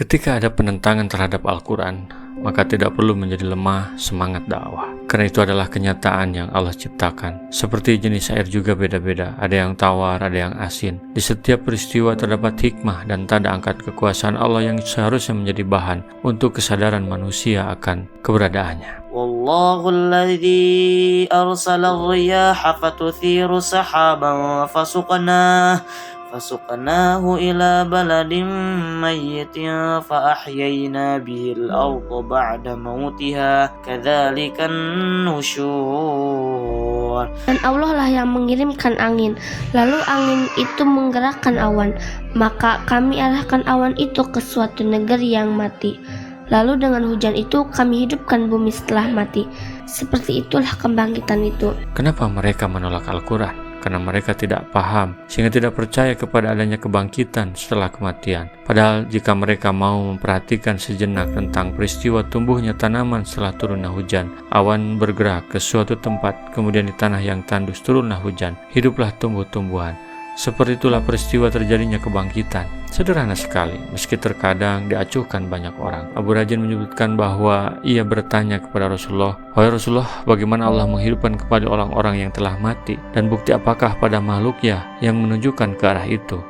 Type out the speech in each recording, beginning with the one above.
Ketika ada penentangan terhadap Al-Quran, maka tidak perlu menjadi lemah semangat dakwah. Karena itu adalah kenyataan yang Allah ciptakan. Seperti jenis air juga beda-beda, ada yang tawar, ada yang asin. Di setiap peristiwa terdapat hikmah dan tanda angkat kekuasaan Allah yang seharusnya menjadi bahan untuk kesadaran manusia akan keberadaannya. Wallahu alladhi arsala ar-riyaha fatuthiru sahaban فسقناه إلى بلد ميت فأحيينا به الأرض بعد موتها كذلك النشور. Dan Allah lah yang mengirimkan angin, lalu angin itu menggerakkan awan, maka kami arahkan awan itu ke suatu negeri yang mati. Lalu dengan hujan itu kami hidupkan bumi setelah mati. Seperti itulah kebangkitan itu. Kenapa mereka menolak Al-Quran? Karena mereka tidak paham, sehingga tidak percaya kepada adanya kebangkitan setelah kematian. Padahal jika mereka mau memperhatikan sejenak tentang peristiwa tumbuhnya tanaman setelah turunnya hujan, awan bergerak ke suatu tempat, kemudian di tanah yang tandus turunlah hujan, hiduplah tumbuh-tumbuhan. Seperti itulah peristiwa terjadinya kebangkitan. Sederhana sekali, meski terkadang diacuhkan banyak orang. Abu Rajin menyebutkan bahwa ia bertanya kepada Rasulullah, "Wahai Rasulullah, bagaimana Allah menghidupkan kembali orang-orang yang telah mati? Dan bukti apakah pada makhluknya yang menunjukkan ke arah itu?"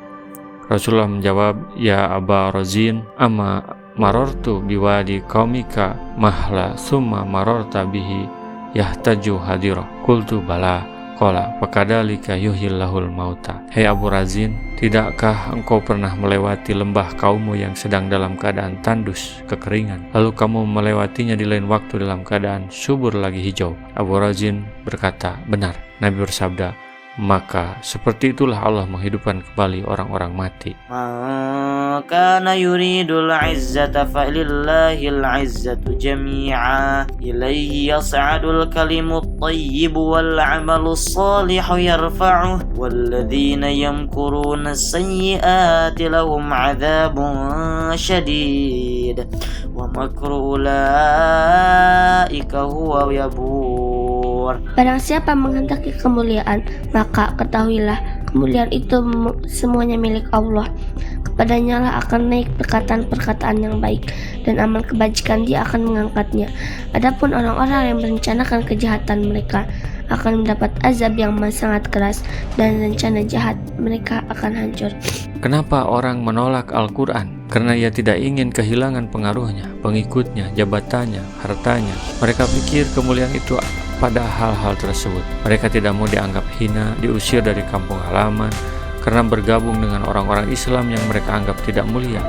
Rasulullah menjawab, "Ya Aba Razin, amma marortu biwadi qaumika mahla summa marorta bihi yahtaju hadira." Qultu bala. Qala fakadzalika yuhyillahul mauta. Hei Abu Razin, tidakkah engkau pernah melewati lembah kaummu yang sedang dalam keadaan tandus, kekeringan, lalu kamu melewatinya di lain waktu dalam keadaan subur lagi hijau? Abu Razin berkata, "Benar." Nabi bersabda, "Maka seperti itulah Allah menghidupkan kembali orang-orang mati." Man kana yuridul izzata falillahil izzatu jami'a ilaihi yas'adul kalimut thayyib wal 'amalus shalihu yarfa'uh walladzina yamkuruna as-sayyi'ati lahum 'adzabun syadid wa makru ulaika huwa yabur. Barang siapa menghendaki kemuliaan, maka ketahuilah kemuliaan itu semuanya milik Allah. Kepadanya lah akan naik perkataan-perkataan yang baik, dan amal kebajikan Dia akan mengangkatnya. Adapun orang-orang yang merencanakan kejahatan, mereka akan mendapat azab yang sangat keras, dan rencana jahat mereka akan hancur. Kenapa orang menolak Al-Quran? Karena ia tidak ingin kehilangan pengaruhnya, pengikutnya, jabatannya, hartanya. Mereka pikir kemuliaan itu pada hal-hal tersebut. Mereka tidak mau dianggap hina, diusir dari kampung halaman, karena bergabung dengan orang-orang Islam yang mereka anggap tidak mulia.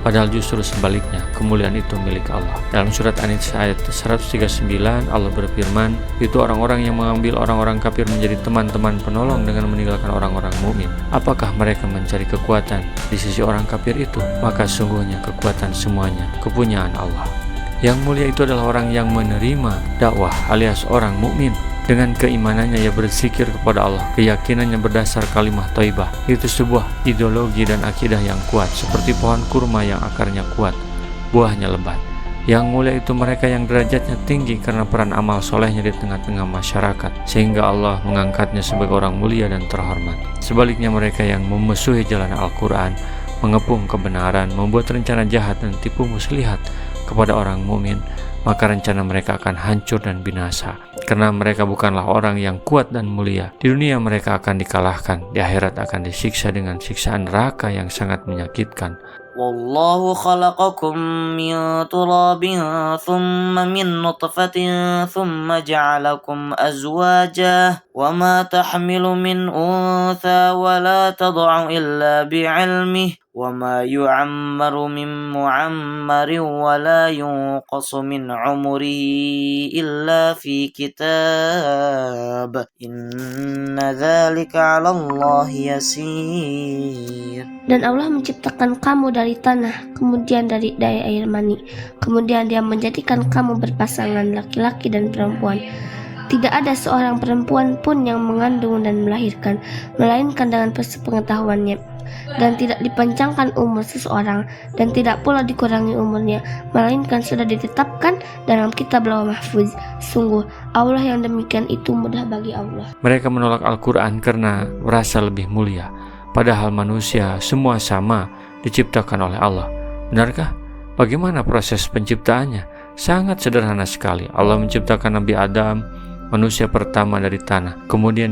Padahal justru sebaliknya, kemuliaan itu milik Allah. Dalam surat An-Nisa ayat 139, Allah berfirman, "Itu orang-orang yang mengambil orang-orang kafir menjadi teman-teman penolong dengan meninggalkan orang-orang mukmin. Apakah mereka mencari kekuatan di sisi orang kafir itu? Maka sungguhnya kekuatan semuanya kepunyaan Allah." Yang mulia itu adalah orang yang menerima dakwah alias orang mukmin. Dengan keimanannya ia berzikir kepada Allah, keyakinannya berdasar kalimah thayyibah. Itu sebuah ideologi dan akidah yang kuat, seperti pohon kurma yang akarnya kuat, buahnya lebat. Yang mulia itu mereka yang derajatnya tinggi karena peran amal solehnya di tengah-tengah masyarakat, sehingga Allah mengangkatnya sebagai orang mulia dan terhormat. Sebaliknya mereka yang memusuhi jalan Al-Quran, mengepung kebenaran, membuat rencana jahat dan tipu muslihat kepada orang mukmin, maka rencana mereka akan hancur dan binasa. Karena mereka bukanlah orang yang kuat dan mulia. Di dunia mereka akan dikalahkan, di akhirat akan disiksa dengan siksaan neraka yang sangat menyakitkan. Wallahu khalaqakum min turabin thumma min nutfatin thumma ja'alakum azwaja wa ma tahmilu min untha wa la tad'u illa bi'ilmihi wa ma yu'ammaru min mu'ammarin wa la yunqasu min umrihi illa fi kitab inna dzalika 'ala Allahi yasir. Dan Allah menciptakan kamu dari tanah, kemudian dari air mani, kemudian Dia menjadikan kamu berpasangan laki-laki dan perempuan. Tidak ada seorang perempuan pun yang mengandung dan melahirkan, melainkan dengan sepengetahuannya. Dan tidak dipanjangkan umur seseorang, dan tidak pula dikurangi umurnya, melainkan sudah ditetapkan dalam kitab Lauh Mahfuz. Sungguh Allah yang demikian itu mudah bagi Allah. Mereka menolak Al-Quran karena merasa lebih mulia. Padahal manusia semua sama diciptakan oleh Allah. Benarkah? Bagaimana proses penciptaannya? Sangat sederhana sekali. Allah menciptakan Nabi Adam, manusia pertama dari tanah. Kemudian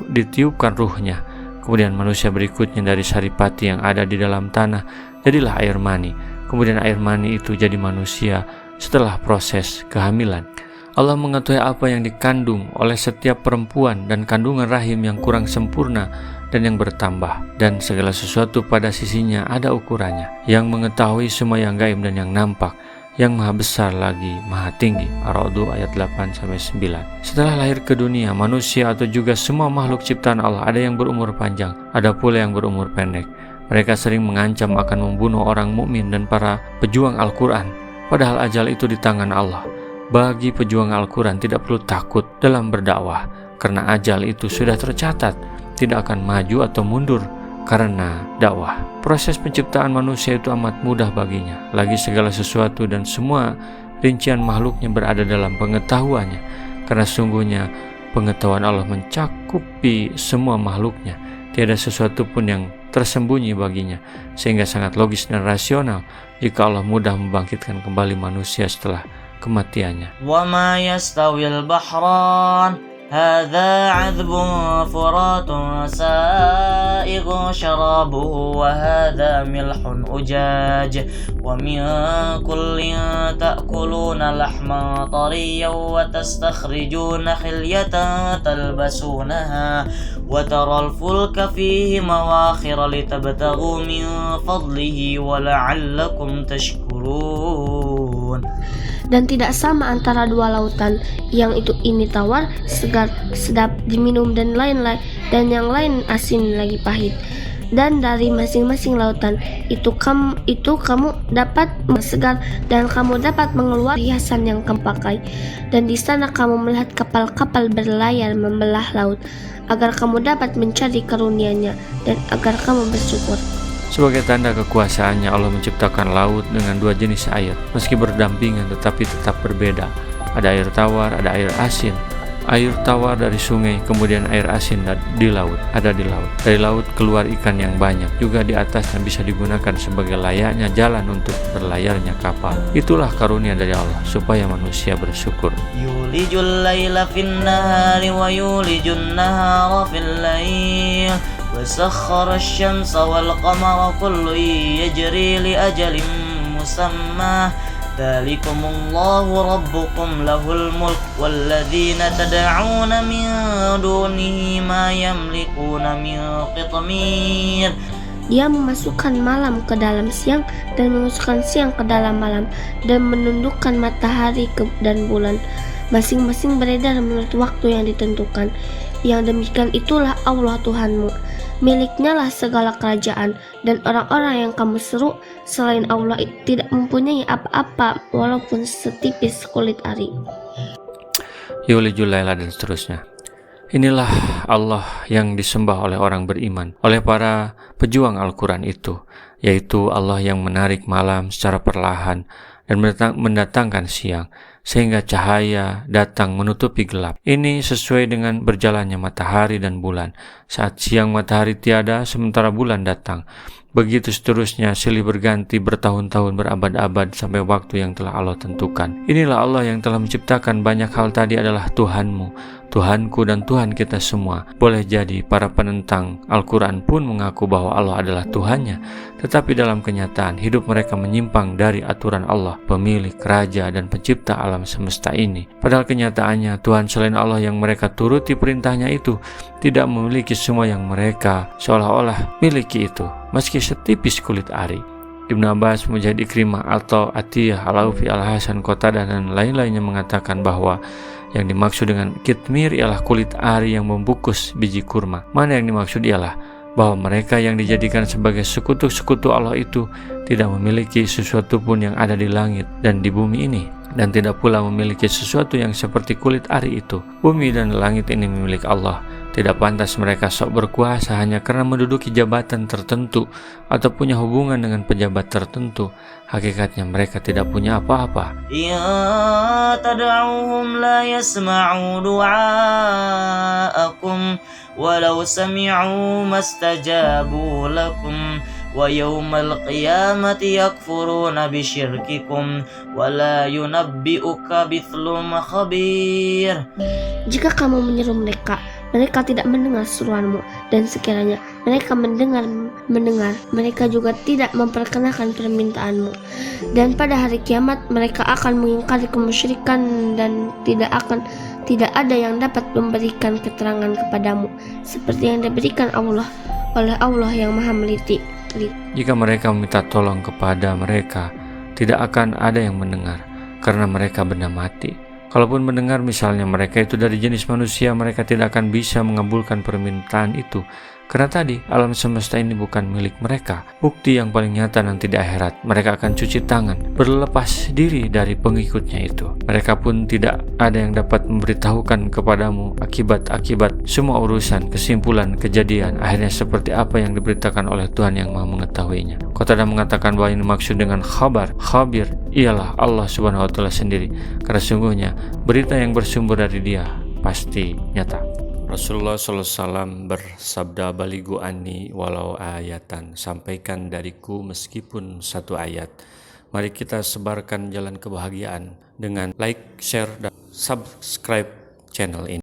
ditiupkan ruhnya. Kemudian manusia berikutnya dari saripati yang ada di dalam tanah. Jadilah air mani. Kemudian air mani itu jadi manusia setelah proses kehamilan. Allah mengetahui apa yang dikandung oleh setiap perempuan dan kandungan rahim yang kurang sempurna dan yang bertambah, dan segala sesuatu pada sisinya ada ukurannya, yang mengetahui semua yang gaib dan yang nampak, yang maha besar lagi maha tinggi. Ar-Ra'd ayat 8-9. Setelah lahir ke dunia, manusia atau juga semua makhluk ciptaan Allah ada yang berumur panjang, ada pula yang berumur pendek. Mereka sering mengancam akan membunuh orang mukmin dan para pejuang Al-Quran, padahal ajal itu di tangan Allah. Bagi pejuang Al-Quran tidak perlu takut dalam berdakwah, karena ajal itu sudah tercatat, tidak akan maju atau mundur karena dakwah. Proses penciptaan manusia itu amat mudah baginya, lagi segala sesuatu dan semua rincian makhluknya berada dalam pengetahuannya, karena sungguhnya pengetahuan Allah mencakupi semua makhluknya, tiada sesuatu pun yang tersembunyi baginya, sehingga sangat logis dan rasional jika Allah mudah membangkitkan kembali manusia setelah kematiannya. وَمَا يَسْتَوِي الْبَحْرَانِ هَذَا عَذْبٌ فُرَاتٌ سَائِغٌ شَرَابُهُ وَهَذَا مِلْحٌ أُجَاجٌ وَمِنْ كُلٍّ تَأْكُلُونَ لَحْمًا طَرِيًّا وَتَسْتَخْرِجُونَ حِلْيَةً تَلْبَسُونَهَا وَتَرَى الْفُلْكَ فِيهِ مَوَاخِرَ لِتَبْتَغُوا مِنْ فَضْلِهِ وَلَعَلَّكُمْ تَشْكُرُونَ. Dan tidak sama antara dua lautan, yang ini tawar, segar, sedap diminum dan lain-lain, dan yang lain asin lagi pahit. Dan dari masing-masing lautan itu kamu dapat segar, dan kamu dapat mengeluarkan hiasan yang kamu pakai. Dan di sana kamu melihat kapal-kapal berlayar membelah laut, agar kamu dapat mencari karunia-Nya dan agar kamu bersyukur. Sebagai tanda kekuasaannya, Allah menciptakan laut dengan dua jenis air, meski berdampingan tetapi tetap berbeda. Ada air tawar, ada air asin. Air tawar dari sungai, kemudian air asin di laut. Dari laut keluar ikan yang banyak, juga di atasnya bisa digunakan sebagai layaknya jalan untuk berlayarnya kapal. Itulah karunia dari Allah, supaya manusia bersyukur. Yulijul laila fin nahari wa yulijun nahara fil lail وسخر الشمس والقمر كل يجري لأجل مسمى ذلكم الله ربكم له الملك والذين تدعون من دونه ما يملكون من قطمير. Dia memasukkan malam ke dalam siang dan memasukkan siang ke dalam malam, dan menundukkan matahari dan bulan. Masing-masing beredar menurut waktu yang ditentukan. Yang demikian itulah Allah Tuhanmu. Miliknya lah segala kerajaan, dan orang-orang yang kamu seru selain Allah tidak mempunyai apa-apa walaupun setipis kulit ari. Yulijul laila dan seterusnya. Inilah Allah yang disembah oleh orang beriman, oleh para pejuang Al-Quran itu, yaitu Allah yang menarik malam secara perlahan dan mendatangkan siang, sehingga cahaya datang menutupi gelap. Ini sesuai dengan berjalannya matahari dan bulan. Saat siang matahari tiada, sementara bulan datang. Begitu seterusnya, silih berganti bertahun-tahun, berabad-abad, sampai waktu yang telah Allah tentukan. Inilah Allah yang telah menciptakan banyak hal tadi adalah Tuhanmu, Tuhanku dan Tuhan kita semua. Boleh jadi para penentang Al-Quran pun mengaku bahwa Allah adalah Tuhannya, tetapi dalam kenyataan hidup mereka menyimpang dari aturan Allah, pemilik, raja, dan pencipta alam semesta ini. Padahal kenyataannya Tuhan selain Allah yang mereka turuti perintahnya itu tidak memiliki semua yang mereka seolah-olah miliki itu, meski setipis kulit ari. Ibnu Abbas, Mujahid Ikrimah atau Atiyah, Al-Aufi, Al-Hasan, Qatadah dan lain-lainnya mengatakan bahwa yang dimaksud dengan kitmir ialah kulit ari yang membungkus biji kurma. Mana yang dimaksud ialah bahwa mereka yang dijadikan sebagai sekutu-sekutu Allah itu tidak memiliki sesuatu pun yang ada di langit dan di bumi ini, dan tidak pula memiliki sesuatu yang seperti kulit ari itu. Bumi dan langit ini milik Allah. Tidak pantas mereka sok berkuasa hanya karena menduduki jabatan tertentu atau punya hubungan dengan pejabat tertentu. Hakikatnya mereka tidak punya apa-apa. Ya tad'uhum la yasma'u du'aakum walau sami'u mastajabu lakum ويوم القيامة يكفرون بشرككم ولا ينبئك مثل خبير. Jika kamu menyeru mereka, mereka tidak mendengar seruanmu, dan sekiranya mereka mendengar, mereka juga tidak memperkenalkan permintaanmu. Dan pada hari kiamat mereka akan mengingkari kemusyrikan dan tidak ada yang dapat memberikan keterangan kepadamu seperti yang diberikan oleh Allah yang Maha Meliti. Jika mereka meminta tolong kepada mereka, tidak akan ada yang mendengar karena mereka benda mati. Kalaupun mendengar misalnya mereka itu dari jenis manusia, mereka tidak akan bisa mengabulkan permintaan itu. Karena tadi alam semesta ini bukan milik mereka. Bukti yang paling nyata nanti di akhirat, mereka akan cuci tangan, berlepas diri dari pengikutnya itu. Mereka pun tidak ada yang dapat memberitahukan kepadamu akibat semua urusan, kesimpulan, kejadian, akhirnya seperti apa yang diberitakan oleh Tuhan yang Maha mengetahuinya. Qatadah mengatakan bahwa ini maksud dengan khabir ialah Allah Subhanahu wa Ta'ala sendiri, karena sungguhnya berita yang bersumber dari Dia pasti nyata. Rasulullah SAW bersabda, baligu anni walau ayatan, sampaikan dariku meskipun satu ayat. Mari kita sebarkan jalan kebahagiaan dengan like, share, dan subscribe channel ini.